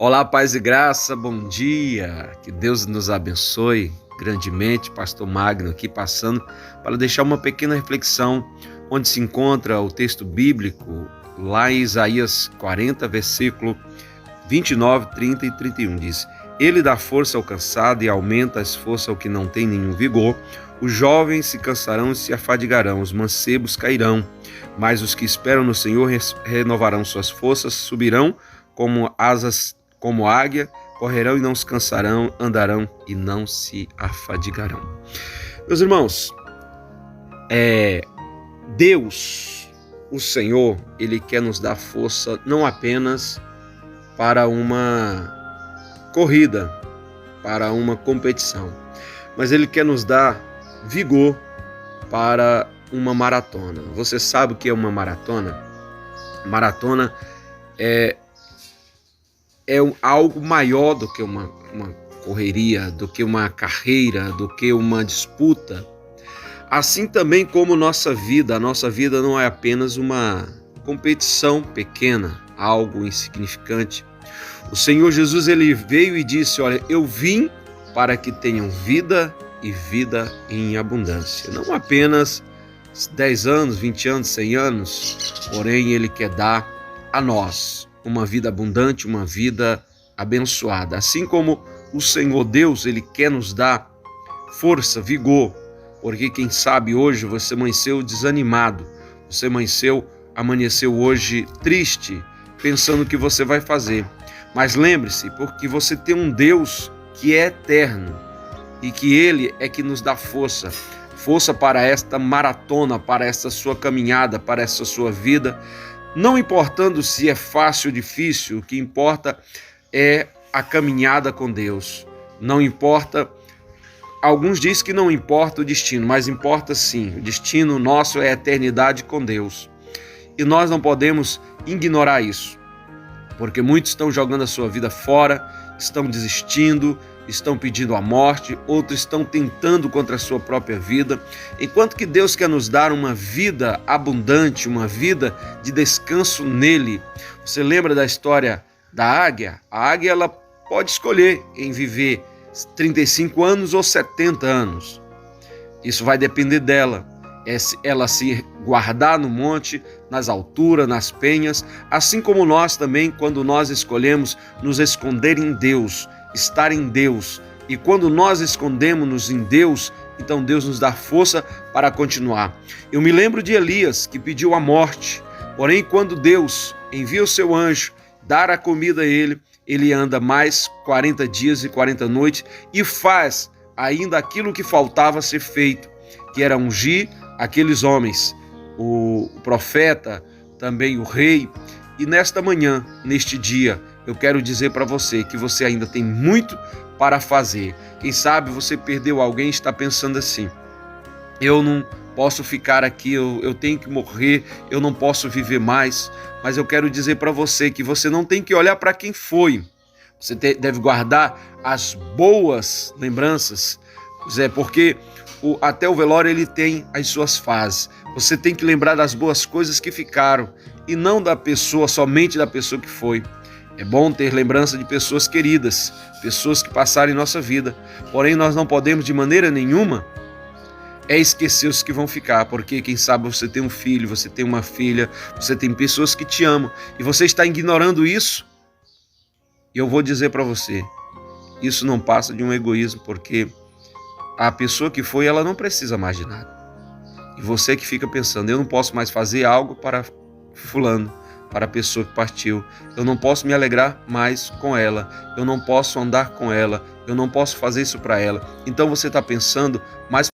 Olá, paz e graça, bom dia, que Deus nos abençoe grandemente. Pastor Magno aqui passando para deixar uma pequena reflexão onde se encontra o texto bíblico lá em Isaías 40, versículo 29, 30 e 31, diz: Ele dá força ao cansado e aumenta as forças ao que não tem nenhum vigor. Os jovens se cansarão e se afadigarão, os mancebos cairão, mas os que esperam no Senhor renovarão suas forças, subirão como asas, como águia, correrão e não se cansarão, andarão e não se afadigarão. Meus irmãos, Deus, o Senhor, Ele quer nos dar força não apenas para uma corrida, para uma competição, mas Ele quer nos dar vigor para uma maratona. Você sabe o que é uma maratona? Maratona é algo maior do que uma correria, do que uma carreira, do que uma disputa. Assim também como a nossa vida não é apenas uma competição pequena, algo insignificante. O Senhor Jesus, Ele veio e disse: olha, eu vim para que tenham vida e vida em abundância. Não apenas 10 anos, 20 anos, 100 anos, porém Ele quer dar a nós uma vida abundante, uma vida abençoada. Assim como o Senhor Deus, Ele quer nos dar força, vigor, porque quem sabe hoje você amanheceu desanimado, você amanheceu hoje triste, pensando o que você vai fazer. Mas lembre-se, porque você tem um Deus que é eterno e que Ele é que nos dá força para esta maratona, para esta sua caminhada, para essa sua vida. Não importando se é fácil ou difícil, o que importa é a caminhada com Deus. Não importa, alguns dizem que não importa o destino, mas importa sim. O destino nosso é a eternidade com Deus. E nós não podemos ignorar isso, porque muitos estão jogando a sua vida fora, estão desistindo, estão pedindo a morte, outros estão tentando contra a sua própria vida, enquanto que Deus quer nos dar uma vida abundante, uma vida de descanso nele. Você lembra da história da águia? A águia, ela pode escolher em viver 35 anos ou 70 anos. Isso vai depender dela. Ela se guardar no monte, nas alturas, nas penhas, assim como nós também, quando nós escolhemos nos esconder em Deus, estar em Deus. E quando nós escondemos-nos em Deus, então Deus nos dá força para continuar. Eu me lembro de Elias, que pediu a morte, porém quando Deus envia o seu anjo dar a comida a ele, ele anda mais 40 dias e 40 noites e faz ainda aquilo que faltava ser feito, que era ungir aqueles homens, o profeta, também o rei. E nesta manhã, neste dia, eu quero dizer para você que você ainda tem muito para fazer. Quem sabe você perdeu alguém e está pensando assim: eu não posso ficar aqui, eu tenho que morrer, eu não posso viver mais. Mas eu quero dizer para você que você não tem que olhar para quem foi. Você deve guardar as boas lembranças, porque até o velório ele tem as suas fases. Você tem que lembrar das boas coisas que ficaram e não da pessoa, somente da pessoa que foi. É bom ter lembrança de pessoas queridas, pessoas que passaram em nossa vida. Porém, nós não podemos de maneira nenhuma esquecer os que vão ficar, porque quem sabe você tem um filho, você tem uma filha, você tem pessoas que te amam e você está ignorando isso. E eu vou dizer para você, isso não passa de um egoísmo, porque a pessoa que foi, ela não precisa mais de nada. E você que fica pensando: eu não posso mais fazer algo para fulano, para a pessoa que partiu, eu não posso me alegrar mais com ela, eu não posso andar com ela, eu não posso fazer isso para ela. Então você está pensando mais